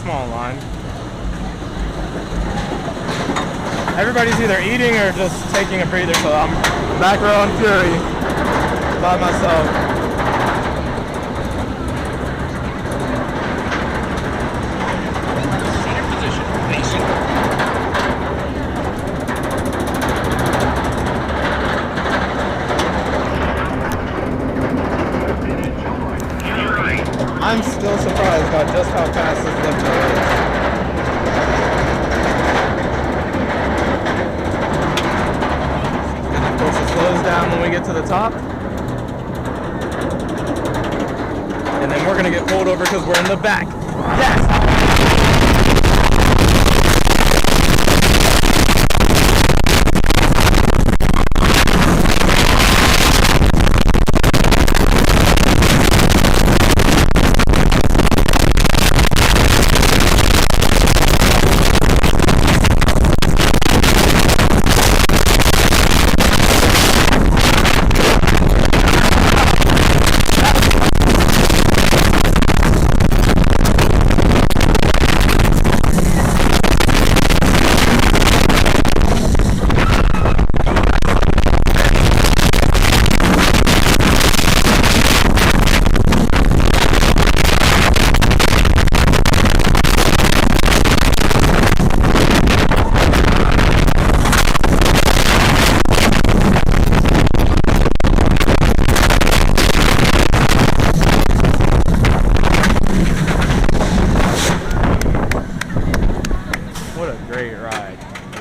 small line. Everybody's either eating or just taking a breather, so I'm back row in Fury by myself. I'm still surprised by just how fast this lift hill is. And of course it slows down when we get to the top. And then we're gonna get pulled over because we're in the back. Yes!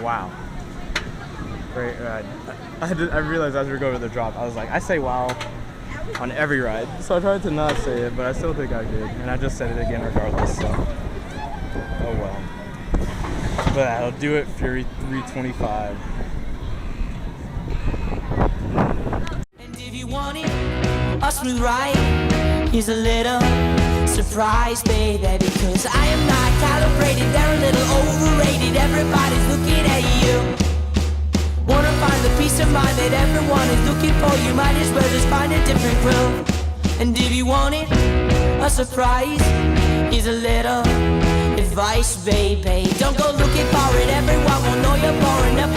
Wow. Great ride. I realized as we were going to the drop, I was like, I say wow on every ride. So I tried to not say it, but I still think I did. And I just said it again regardless, so. Oh well. But that'll do it, Fury 325. And if you want it, a smooth ride, here's a little surprise, baby, because I am not calibrated, they're a little overrated, everybody's looking at you. Wanna find the peace of mind that everyone is looking for, you might as well just find a different crew. And if you want it, a surprise, here's a little advice, baby, don't go looking for it, everyone will know you're boring up.